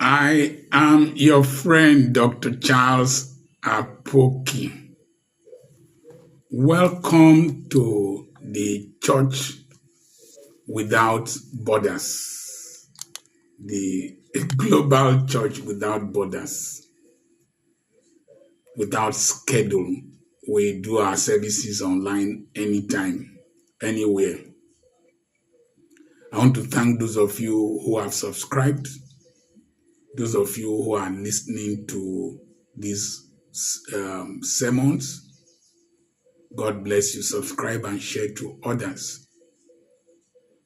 I am your friend, Dr. Charles Apoki. Welcome to the Church Without Borders, the global church without borders, without schedule. We do our services online anytime, anywhere. I want to thank those of you who have subscribed, those of you who are listening to these sermons. God bless you. Subscribe and share to others.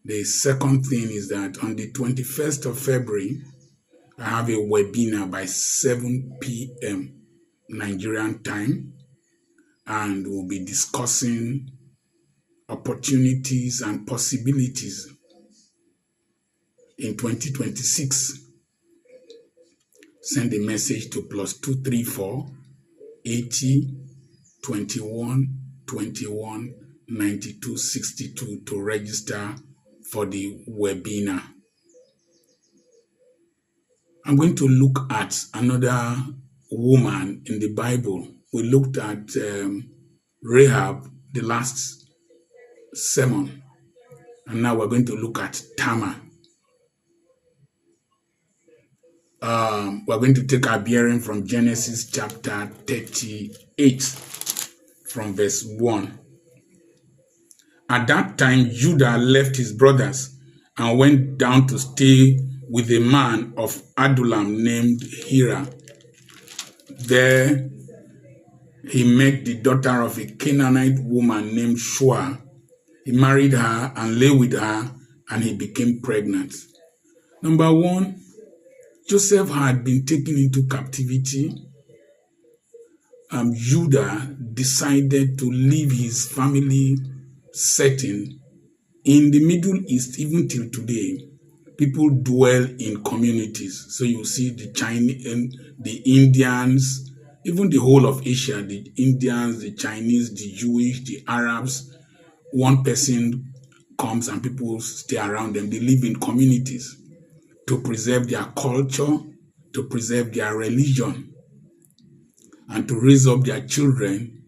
The second thing is that on the 21st of February, I have a webinar by 7 p.m. Nigerian time, and we'll be discussing opportunities and possibilities in 2026. Send a message to +234 80 21 21 92 62 to register for the webinar. I'm going to look at another woman in the Bible. We looked at Rahab, the last sermon, and now we're going to look at Tamar. We're going to take our bearing from Genesis chapter 38, from verse 1. At that time, Judah left his brothers and went down to stay with a man of Adullam named Hira. There he met the daughter of a Canaanite woman named Shua. He married her and lay with her, and he became pregnant. Number one, Joseph had been taken into captivity. Judah decided to leave his family setting. In the Middle East, even till today, people dwell in communities. So you see the Chinese and the Indians, even the whole of Asia, the Indians, the Chinese, the Jewish, the Arabs. One person comes and people stay around them. They live in communities to preserve their culture, to preserve their religion, and to raise up their children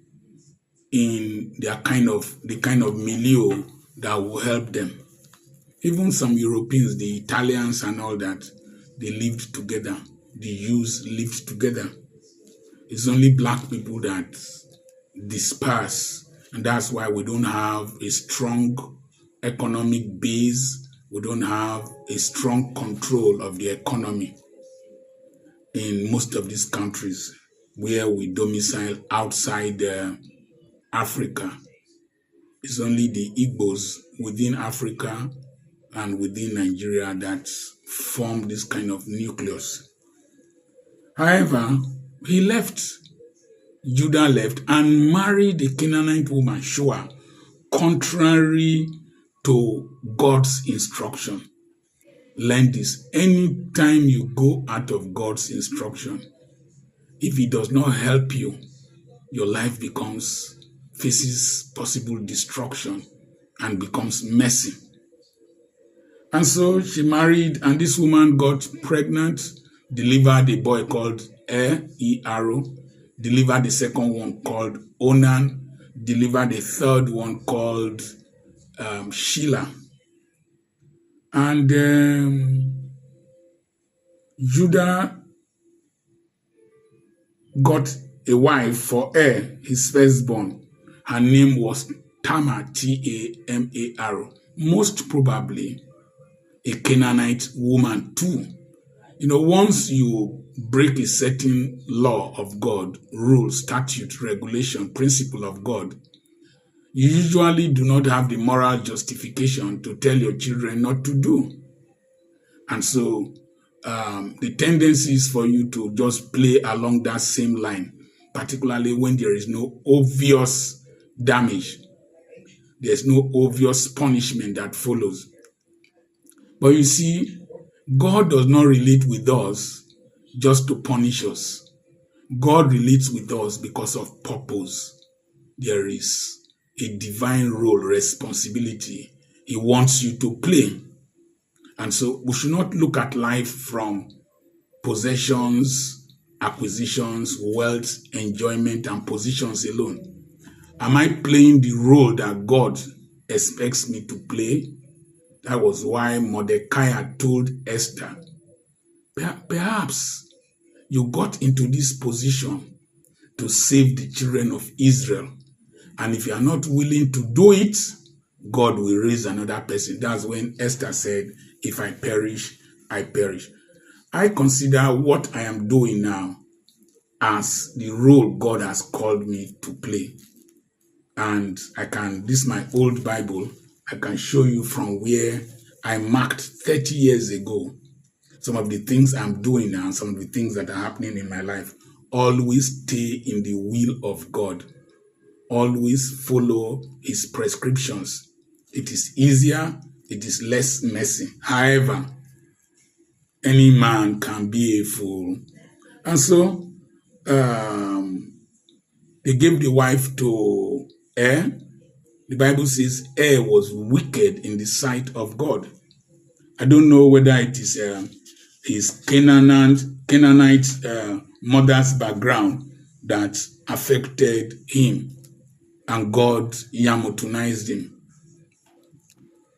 in the kind of milieu that will help them. Even some Europeans, the Italians and all that, they lived together. The Jews lived together. It's only black people that disperse, and that's why we don't have a strong economic base. We don't have a strong control of the economy in most of these countries where we domicile outside Africa. It's only the Igbos within Africa and within Nigeria that form this kind of nucleus. However, Judah left and married a Canaanite woman, Shua, contrary to God's instruction. Learn this. Anytime you go out of God's instruction, if it does not help you, your life faces possible destruction and becomes messy. And so she married, and this woman got pregnant, delivered a boy called E-Arrow, delivered the second one called Onan, delivered a third one called Sheila. And Judah got a wife for his firstborn. Her name was Tamar, Tamar. Most probably a Canaanite woman too. You know, once you break a certain law of God, rule, statute, regulation, principle of God, you usually do not have the moral justification to tell your children not to do. And so the tendency is for you to just play along that same line, particularly when there is no obvious damage. There's no obvious punishment that follows. But you see, God does not relate with us just to punish us. God relates with us because of purpose. There is a divine role, responsibility He wants you to play. And so we should not look at life from possessions, acquisitions, wealth, enjoyment, and positions alone? Am I playing the role that God expects me to play? That was why Mordecai told Esther, perhaps you got into this position to save the children of Israel. And if you are not willing to do it, God will raise another person. That's when Esther said, if I perish, I perish. I consider what I am doing now as the role God has called me to play. And this is my old Bible, I can show you from where I marked 30 years ago some of the things I'm doing now, some of the things that are happening in my life. Always stay in the will of God. Always follow his prescriptions. It is easier, it is less messy. However, any man can be a fool. And so, they gave the wife to Er. The Bible says Er was wicked in the sight of God. I don't know whether it is his Canaanite mother's background that affected him, and God yamotunized him.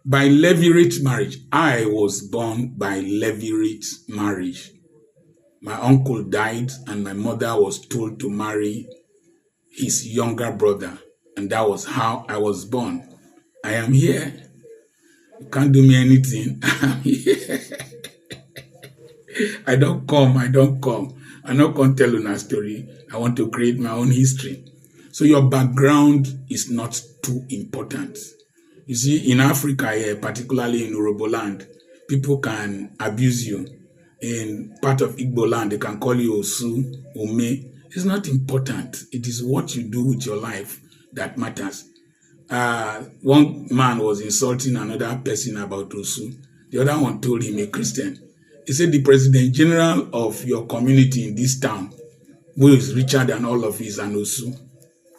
By levirate marriage, I was born by levirate marriage. My uncle died, and my mother was told to marry his younger brother, and that was how I was born. I am here. You can't do me anything. I'm here. I don't come. I'm not going to tell you a story. I want to create my own history. So your background is not too important. You see, in Africa here, particularly in Urobo land, people can abuse you. In part of Igbo land, they can call you Osu, Ome. It's not important. It is what you do with your life that matters. One man was insulting another person about Osu. The other one told him, a Christian. He said, the president general of your community in this town, who is richer than all of his, and Osu.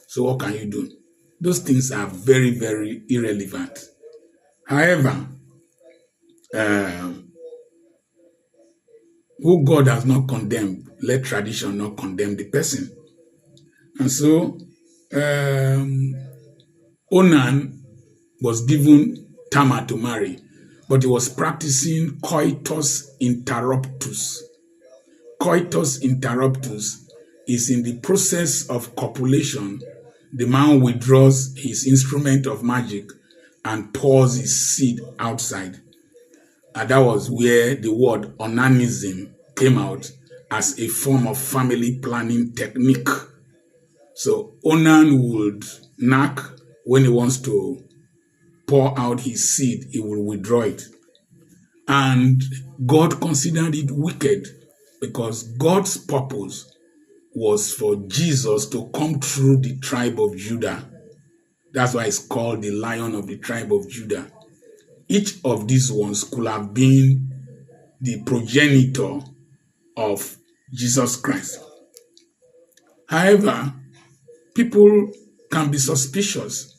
So what can you do? Those things are very, very irrelevant. However, who God has not condemned, let tradition not condemn the person. And so, Onan was given Tamar to marry, but he was practicing coitus interruptus. Coitus interruptus is in the process of copulation. The man withdraws his instrument of magic and pours his seed outside. And that was where the word onanism came out as a form of family planning technique. So Onan would knock when he wants to pour out his seed, he will withdraw it. And God considered it wicked because God's purpose was for Jesus to come through the tribe of Judah. That's why it's called the Lion of the tribe of Judah. Each of these ones could have been the progenitor of Jesus Christ. However, people can be suspicious.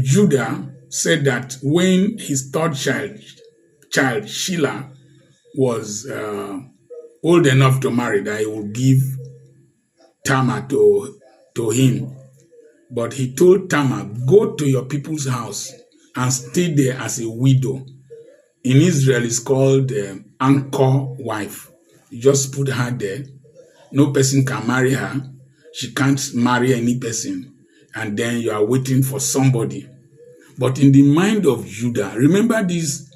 Judah said that when his third child Sheila, was old enough to marry, that he would give Tamar to him. But he told Tamar, go to your people's house and stay there as a widow. In Israel, it's called anchor wife. You just put her there. No person can marry her. She can't marry any person. And then you are waiting for somebody. But in the mind of Judah, remember these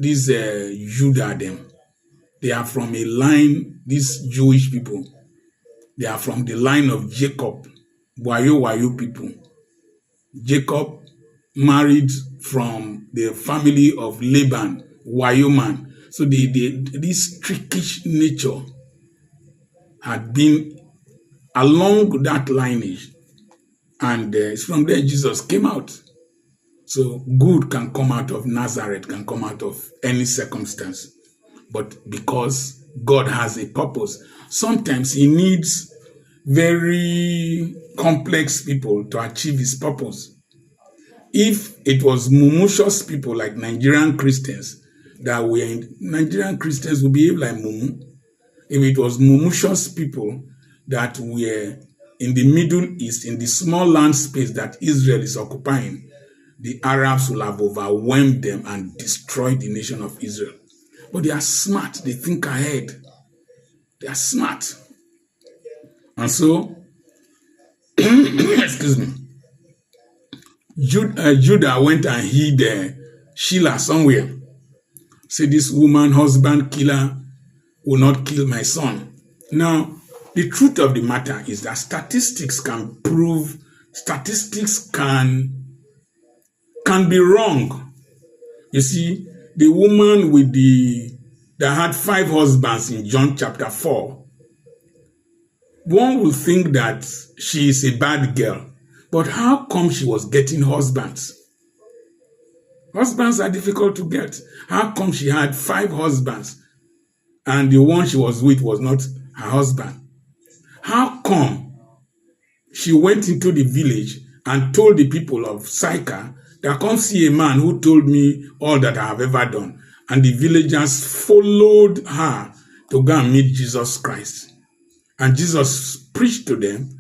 Judah, them. They are from a line, these Jewish people. They are from the line of Jacob, Wayo people. Jacob married from the family of Laban, Wayo man. So this trickish nature had been along that lineage. And it's from there Jesus came out. So good can come out of Nazareth, can come out of any circumstance. But because God has a purpose, sometimes he needs very complex people to achieve his purpose. If it was mumushous people like Nigerian Christians that were in, Nigerian Christians would behave like mumu. If it was mumushous people that were in the Middle East, in the small land space that Israel is occupying, the Arabs will have overwhelmed them and destroyed the nation of Israel. But they are smart. They think ahead. They are smart. And so, excuse me, Judah went and hid Sheila somewhere. Say, this woman, husband killer, will not kill my son. Now, the truth of the matter is that statistics can be wrong. You see, the woman that had 5 husbands in John chapter 4, one will think that she is a bad girl. But how come she was getting husbands? Husbands are difficult to get. How come she had 5 husbands and the one she was with was not her husband? How come she went into the village and told the people of Sychar that come see a man who told me all that I have ever done? And the villagers followed her to go and meet Jesus Christ. And Jesus preached to them,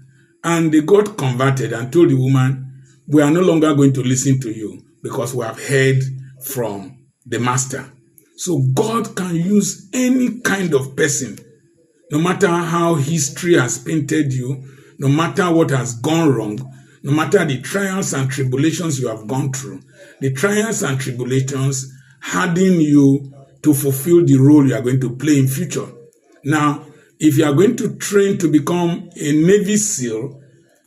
and they got converted and told the woman, we are no longer going to listen to you because we have heard from the master. So God can use any kind of person, no matter how history has painted you, no matter what has gone wrong, no matter the trials and tribulations you have gone through. The trials and tribulations harden you to fulfill the role you are going to play in future. Now, if you are going to train to become a Navy SEAL,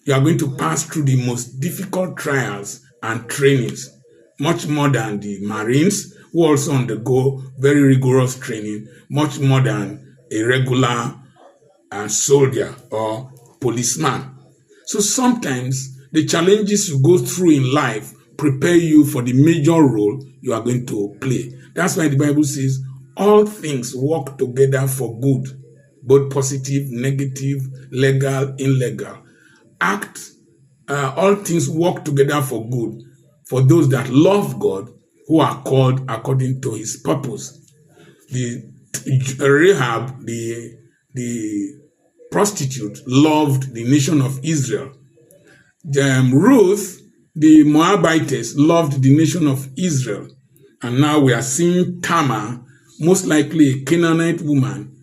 you are going to pass through the most difficult trials and trainings, much more than the Marines, who also undergo very rigorous training, much more than a regular soldier or policeman. So sometimes the challenges you go through in life prepare you for the major role you are going to play. That's why the Bible says all things work together for good, both positive, negative, legal, illegal. All things work together for good for those that love God, who are called according to his purpose. The Rahab, the prostitute, loved the nation of Israel. Ruth, the Moabitess, loved the nation of Israel. And now we are seeing Tamar, most likely a Canaanite woman,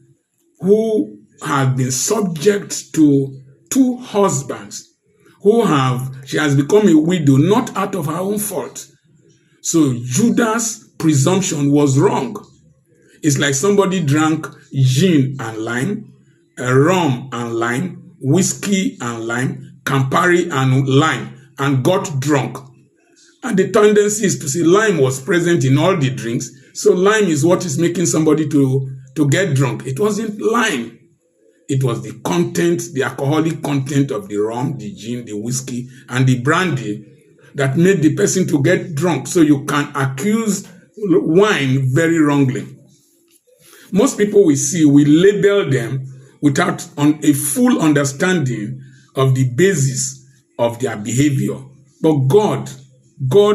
who had been subject to 2 husbands, she has become a widow, not out of her own fault. So Judah's presumption was wrong. It's like somebody drank gin and lime, rum and lime, whiskey and lime, Campari and lime, and got drunk. And the tendency is to say lime was present in all the drinks, so lime is what is making somebody to get drunk. It wasn't lime. It was the content, the alcoholic content of the rum, the gin, the whiskey, and the brandy that made the person to get drunk. So you can accuse wine very wrongly. Most people we see, we label them without a full understanding of the basis of their behavior. But God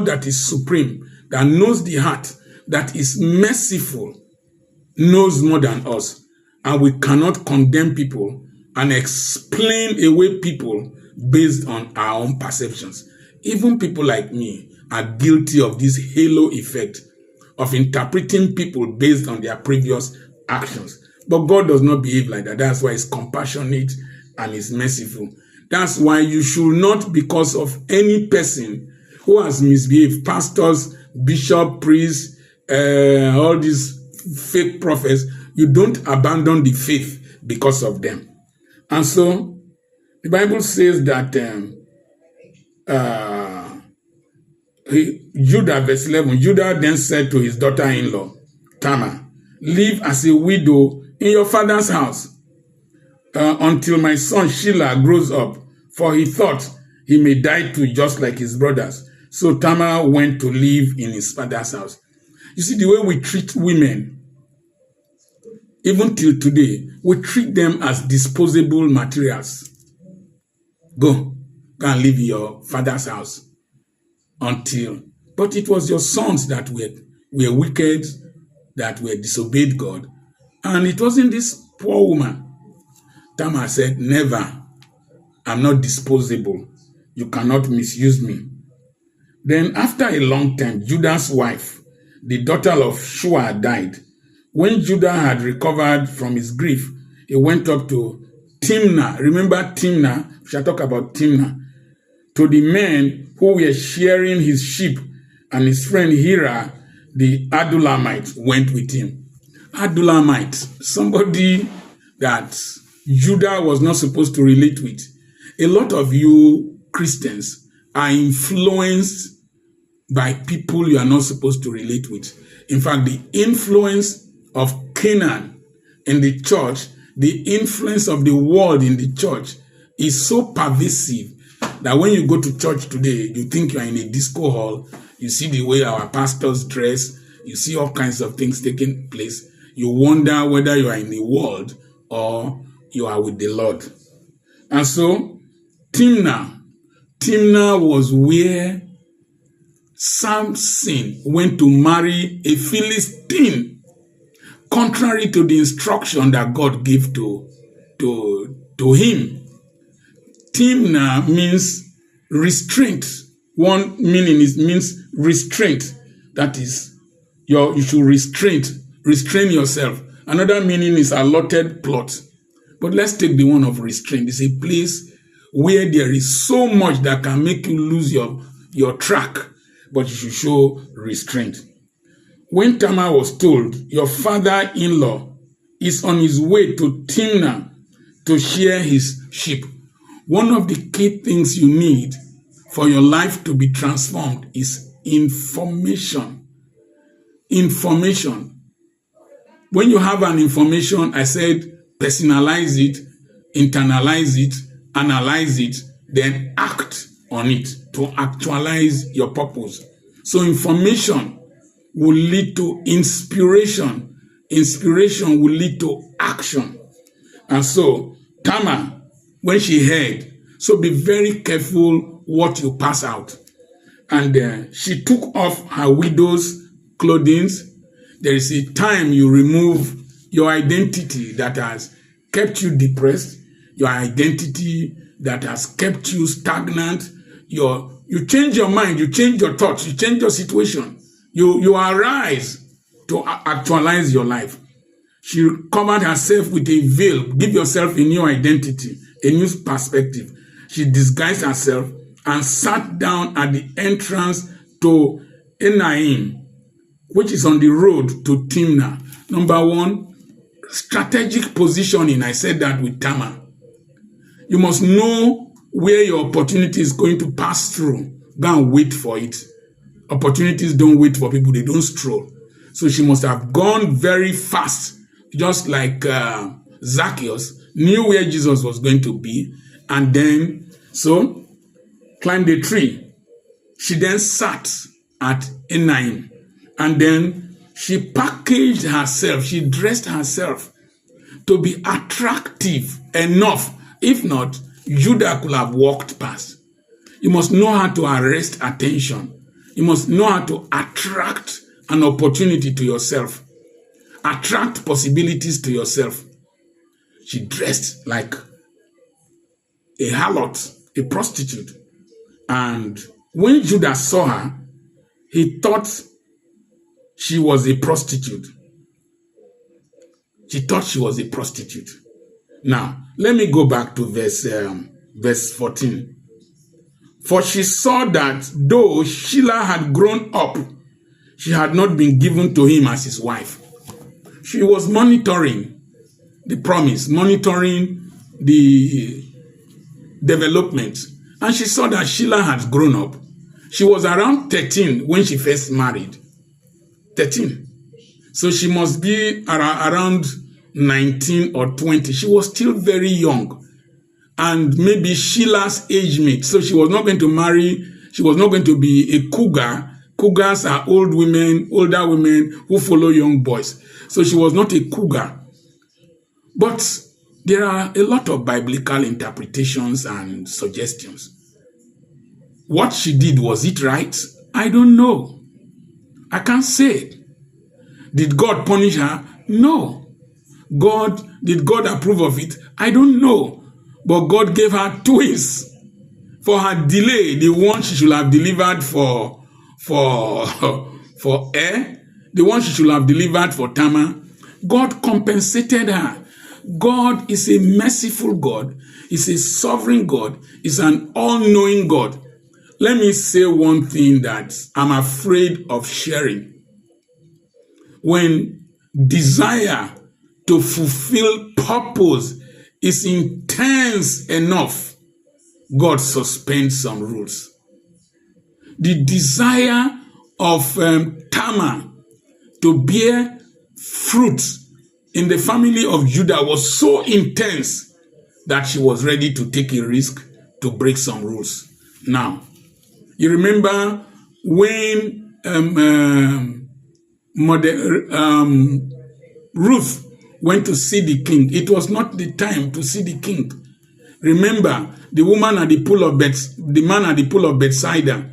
that is supreme, that knows the heart, that is merciful, knows more than us. And we cannot condemn people and explain away people based on our own perceptions. Even people like me are guilty of this halo effect of interpreting people based on their previous actions. But God does not behave like that. That's why he's compassionate and he's merciful. That's why you should not, because of any person who has misbehaved, pastors, bishop, priests, all these fake prophets, you don't abandon the faith because of them. And so the Bible says that Judah, verse 11, Judah then said to his daughter-in-law, Tamar, live as a widow in your father's house until my son Sheila grows up, for he thought he may die too, just like his brothers. So Tamar went to live in his father's house. You see, the way we treat women, even till today, we treat them as disposable materials. Go and live in your father's house but it was your sons that were wicked, that were disobeyed God. And it wasn't this poor woman. Tamar said, never. I'm not disposable. You cannot misuse me. Then after a long time, Judah's wife, the daughter of Shua, died. When Judah had recovered from his grief, he went up to Timnah. Remember Timnah? We shall talk about Timnah. To the men who were shearing his sheep, and his friend Hira, the Adullamite, went with him. Adullamite, somebody that Judah was not supposed to relate with. A lot of you Christians are influenced by people you are not supposed to relate with. In fact, the influence of Canaan in the church, the influence of the world in the church is so pervasive that when you go to church today, you think you are in a disco hall, you see the way our pastors dress, you see all kinds of things taking place. You wonder whether you are in the world or you are with the Lord. And so, Timnah was where Samson went to marry a Philistine, contrary to the instruction that God gave to him. Timnah means restraint. One meaning means restraint. That is, you should restrain yourself. Another meaning is allotted plot. But let's take the one of restraint. It's a place where there is so much that can make you lose your track, but you should show restraint. When Tamar was told, your father-in-law is on his way to Timnah to shear his sheep, one of the key things you need for your life to be transformed is information. Information. When you have an information, I said, personalize it, internalize it, analyze it, then act on it to actualize your purpose. So information will lead to inspiration. Inspiration will lead to action. And so, Tamar, when she heard, so be very careful what you pass out. And she took off her widow's clothing. There is a time you remove your identity that has kept you depressed, your identity that has kept you stagnant. You change your mind, you change your thoughts, you change your situation. You arise to actualize your life. She covered herself with a veil. Give yourself a new identity, a new perspective. She disguised herself and sat down at the entrance to Enaim, which is on the road to Timnah. Number one, strategic positioning. I said that with Tamar. You must know where your opportunity is going to pass through. Go and wait for it. Opportunities don't wait for people. They don't stroll. So she must have gone very fast, just like Zacchaeus knew where Jesus was going to be, and then so climbed a tree. She then sat at Enaim, and then she packaged herself, she dressed herself to be attractive enough. If not, Judah could have walked past. You must know how to arrest attention. You must know how to attract an opportunity to yourself. Attract possibilities to yourself. She dressed like a harlot, a prostitute. And when Judah saw her, he thought she was a prostitute. She thought she was a prostitute. Now, let me go back to verse 14. For she saw that though Sheila had grown up, she had not been given to him as his wife. She was monitoring the promise, monitoring the development. And she saw that Sheila had grown up. She was around 13 when she first married. 13. So she must be around 19 or 20. She was still very young. And maybe Sheila's age mate. So she was not going to marry, she was not going to be a cougar. Cougars are older women who follow young boys. So she was not a cougar. But there are a lot of biblical interpretations and suggestions. What she did, was it right? I don't know. I can't say. Did God punish her? No. Did God approve of it? I don't know. But God gave her twins. For her delay, the one she should have delivered for the one she should have delivered for Tamar, God compensated her. God is a merciful God. He's a sovereign God. He's an all-knowing God. Let me say one thing that I'm afraid of sharing. When desire to fulfill purpose is intense enough, God suspends some rules. The desire of Tamar to bear fruit in the family of Judah was so intense that she was ready to take a risk to break some rules. Now, you remember when Ruth went to see the king. It was not the time to see the king. Remember, the man at the pool of Bethsaida.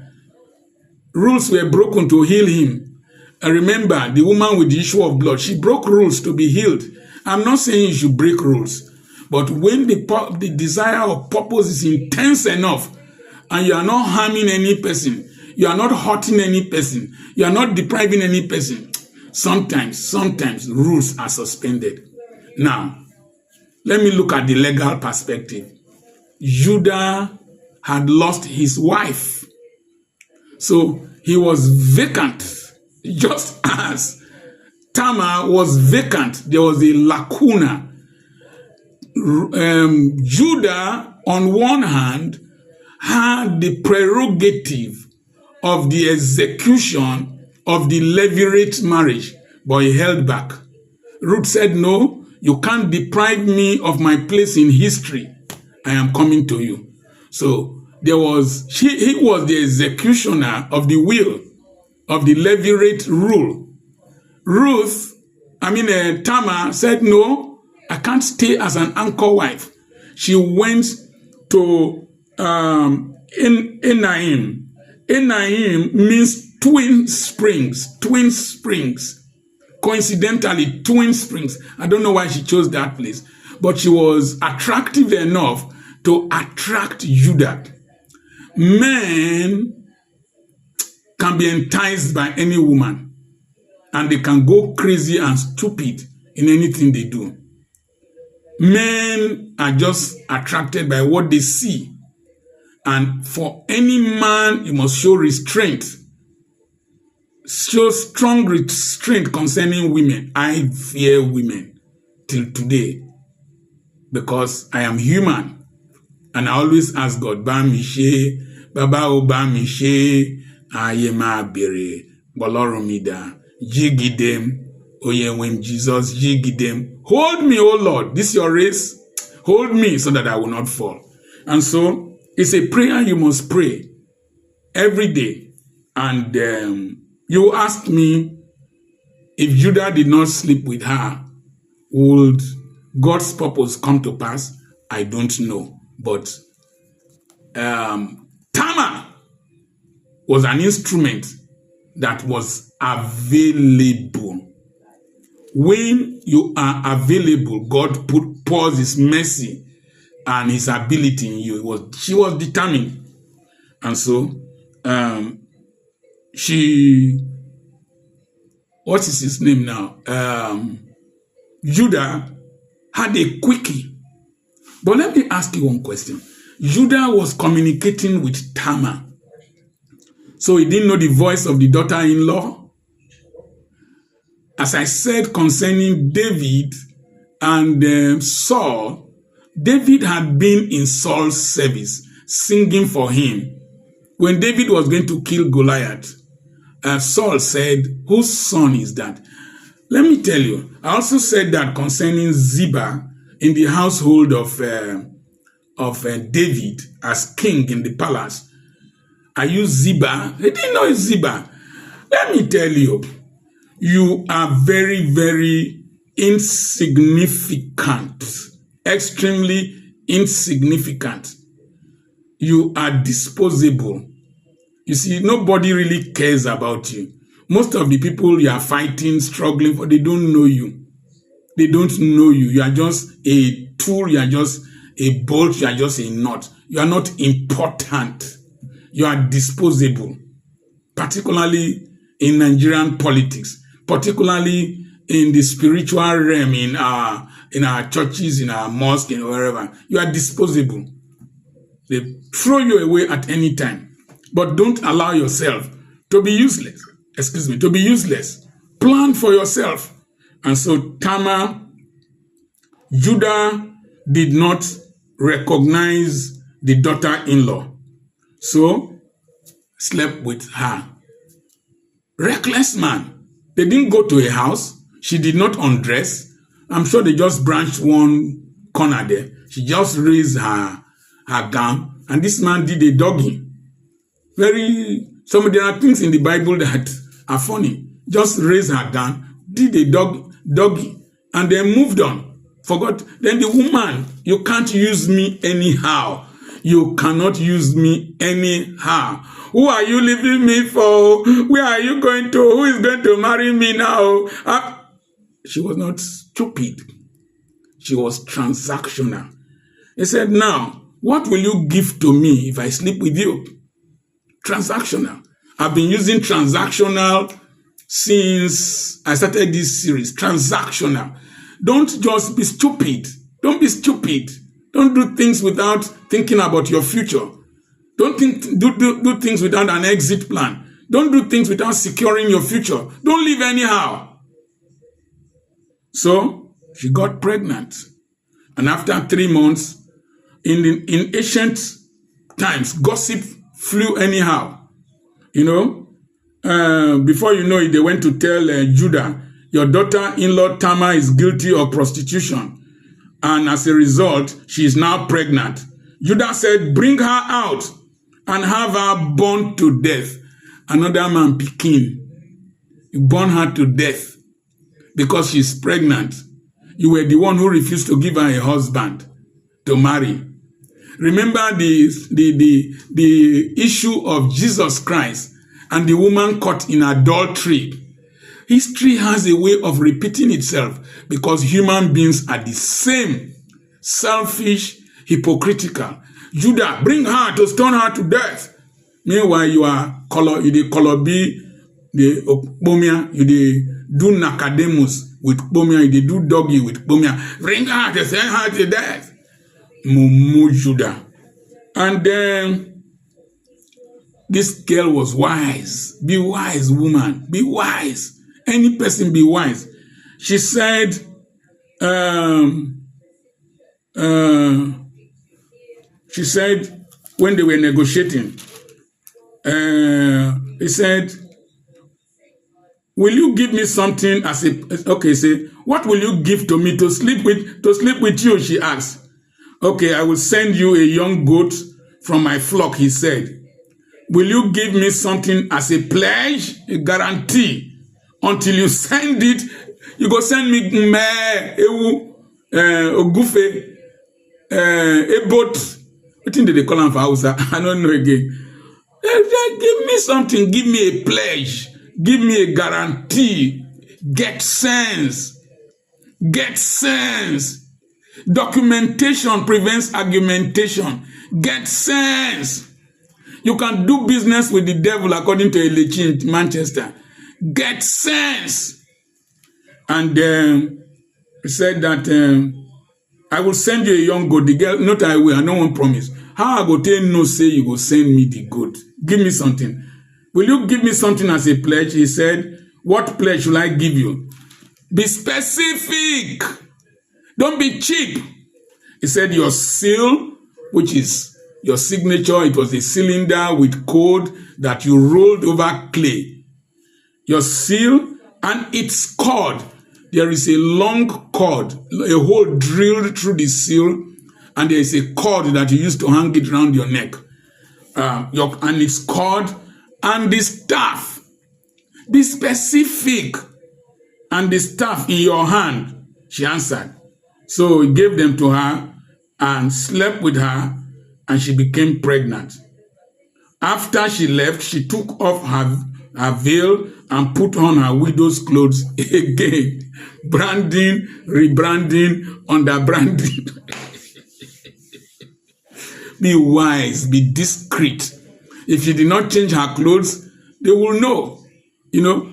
Rules were broken to heal him. And remember, the woman with the issue of blood, she broke rules to be healed. I'm not saying you should break rules, but when the desire of purpose is intense enough, and you are not harming any person, you are not hurting any person, you are not depriving any person, sometimes rules are suspended. Now, let me look at the legal perspective. Judah had lost his wife, so he was vacant. Just as Tamar was vacant, there was a lacuna. Judah, on one hand, had the prerogative of the execution of the levirate marriage, but he held back. Ruth said, no, you can't deprive me of my place in history. I am coming to you. So he was the executioner of the will of the levirate rule. Tamar said, no, I can't stay as an anchor wife. She went to Enaim. Enaim means twin springs. Coincidentally, twin springs. I don't know why she chose that place, but she was attractive enough to attract Judah. Men can be enticed by any woman, and they can go crazy and stupid in anything they do. Men are just attracted by what they see. And for any man, you must show restraint. Show strong restraint concerning women. I fear women till today because I am human. And I always ask God, Ba mi she, Baba o ba mi she, aye ma bere, boloromida, jigidem, oye when Jesus jigidem. Hold me, O Lord, this is your race. Hold me so that I will not fall. And so, it's a prayer you must pray every day. And you asked me, if Judah did not sleep with her, would God's purpose come to pass? I don't know. But Tamar was an instrument that was available. When you are available, God pours his mercy and his ability in you. She was determined. And so, what is his name now? Judah had a quickie. But let me ask you one question. Judah was communicating with Tamar. So he didn't know the voice of the daughter-in-law. As I said concerning David and Saul, David had been in Saul's service, singing for him. When David was going to kill Goliath, Saul said, whose son is that? Let me tell you, I also said that concerning Ziba in the household of David as king in the palace. I used Ziba. They didn't know it's Ziba. Let me tell you, you are very, very insignificant. Extremely insignificant. You are disposable. You see, nobody really cares about you. Most of the people you are fighting, struggling for, they don't know you. They don't know you. You are just a tool. You are just a bolt. You are just a nut. You are not important. You are disposable, particularly in Nigerian politics, particularly in the spiritual realm, in our churches, in our mosques, and wherever. You are disposable. They throw you away at any time. But don't allow yourself to be useless. To be useless. Plan for yourself. And so Tamar, Judah did not recognize the daughter-in-law. So slept with her. Reckless man. They didn't go to a house. She did not undress. I'm sure they just branched one corner there. She just raised her gown, and this man did a doggy. There are things in the Bible that are funny. Just raised her gown, did a doggy, and then moved on. Forgot. Then the woman, you can't use me anyhow. You cannot use me anyhow. Who are you leaving me for? Where are you going to? Who is going to marry me now? She was not stupid. She was transactional. He said, now, what will you give to me if I sleep with you? Transactional. I've been using transactional since I started this series. Transactional. Don't just be stupid. Don't be stupid. Don't do things without thinking about your future. Don't do things without an exit plan. Don't do things without securing your future. Don't live anyhow. So she got pregnant. And after 3 months, in ancient times, gossip flew anyhow. Before you know it, they went to tell Judah, your daughter-in-law Tamar is guilty of prostitution. And as a result, she is now pregnant. Judah said, bring her out and have her burned to death. Another man Pekin, burn her to death because she's pregnant. You were the one who refused to give her a husband to marry. Remember the issue of Jesus Christ and the woman caught in adultery. History has a way of repeating itself because human beings are the same. Selfish, hypocritical. Judah, bring her to stone her to death. Meanwhile, you the color B, the Okpomia, you do Nakademus with Kpomia, you do doggy with Kpomia. Bring her to send her to death. Mumu Judah. And then this girl was wise. Be wise, woman. Be wise. Any person be wise. She said, when they were negotiating, he said, will you give me something as a, okay, say, what will you give to me to sleep with you? She asked. Okay, I will send you a young goat from my flock, he said. Will you give me something as a pledge, a guarantee? Until you send it, you go send me ogufe, a boat. What thing did they call him for Hausa? I don't know again. Give me something, give me a pledge, give me a guarantee. Get sense. Get sense. Documentation prevents argumentation. Get sense. You can do business with the devil according to Elechi in Manchester. Get sense. And he said that I will send you a young goat. The girl, not I will, I don't want promise. How I go tell no say you go send me the goat? Give me something. Will you give me something as a pledge? He said, what pledge will I give you? Be specific. Don't be cheap. He said your seal, which is your signature, it was a cylinder with code that you rolled over clay. Your seal and its cord. There is a long cord, a hole drilled through the seal, and there is a cord that you use to hang it around your neck. And its cord and the staff. Be specific. And the staff in your hand. She answered. So he gave them to her and slept with her, and she became pregnant. After she left, she took off her veil and put on her widow's clothes again. Branding, rebranding, underbranding. Be wise, be discreet. If she did not change her clothes, they will know.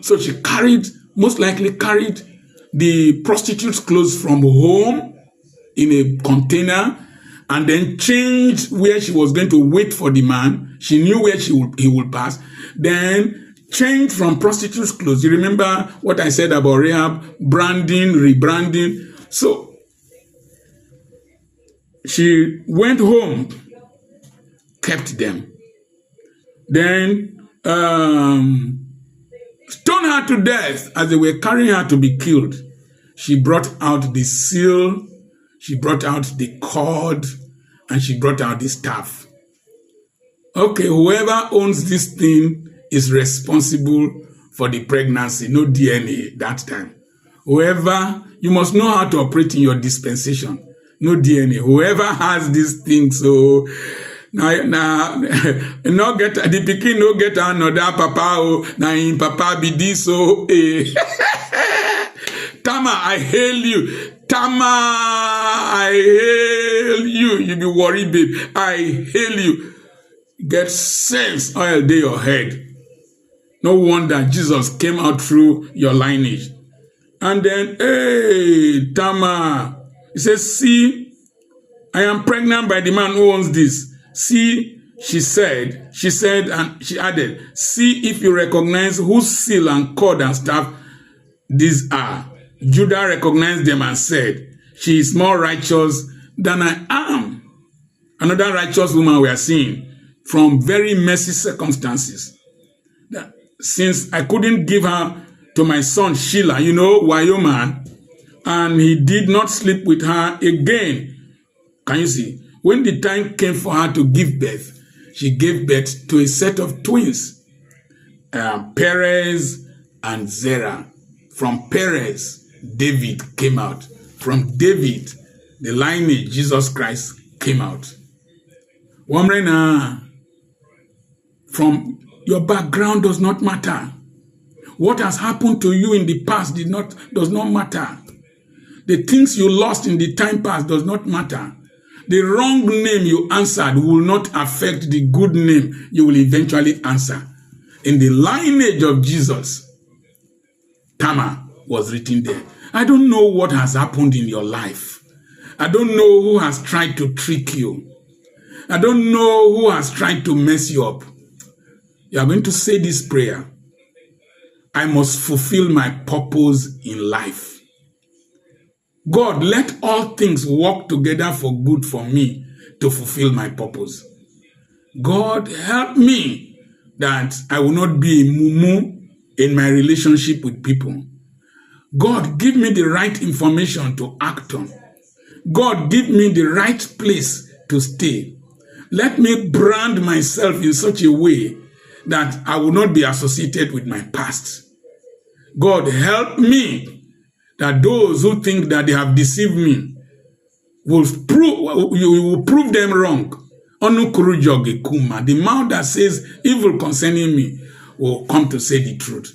So she most likely carried the prostitute's clothes from home in a container and then changed where she was going to wait for the man. She knew where he would pass. Then changed from prostitute's clothes. You remember what I said about Rahab? Branding, rebranding. So she went home, kept them. Then stoned her to death as they were carrying her to be killed. She brought out the seal, she brought out the cord, and she brought out the staff. Okay, whoever owns this thing is responsible for the pregnancy, no DNA that time. You must know how to operate in your dispensation, no DNA. Whoever has this thing, so now no get the pikin no get another papa now in papa be this Tamar, I hail you. Tamar, I hail you. You be worried, babe. I hail you. Get sense oil day your head. No wonder Jesus came out through your lineage. And then, hey, Tamar, he says, see, I am pregnant by the man who owns this. See, she said, and she added, see if you recognize whose seal and cord and staff these are. Judah recognized them and said, she is more righteous than I am. Another righteous woman we are seeing from very messy circumstances. Since I couldn't give her to my son Sheila, Wayo man, and he did not sleep with her again. Can you see? When the time came for her to give birth, she gave birth to a set of twins, Perez and Zerah. From Perez, David came out. From David, the lineage, Jesus Christ, came out. From your background does not matter. What has happened to you in the past does not matter. The things you lost in the time past does not matter. The wrong name you answered will not affect the good name you will eventually answer. In the lineage of Jesus, Tamar was written there. I don't know what has happened in your life. I don't know who has tried to trick you. I don't know who has tried to mess you up. You are going to say this prayer. I must fulfill my purpose in life. God, let all things work together for good for me to fulfill my purpose. God, help me that I will not be a mumu in my relationship with people. God, give me the right information to act on. God, give me the right place to stay. Let me brand myself in such a way that I will not be associated with my past. God, help me that those who think that they have deceived me you will prove them wrong. The mouth that says evil concerning me will come to say the truth.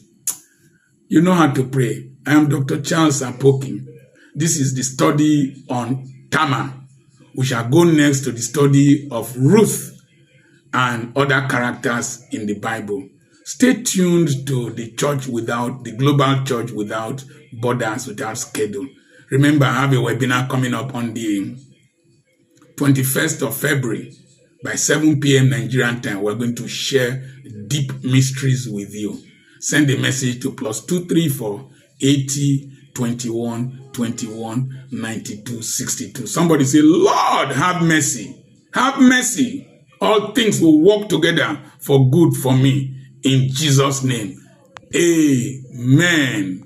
You know how to pray. I am Dr. Charles Apoki. This is the study on Tamar. We shall go next to the study of Ruth and other characters in the Bible. Stay tuned to the global church without borders, without schedule. Remember, I have a webinar coming up on the 21st of February by 7 p.m. Nigerian time. We're going to share deep mysteries with you. Send a message to +234 80 21 21 92 62. Somebody say, Lord, have mercy. Have mercy. All things will work together for good for me. In Jesus' name. Amen.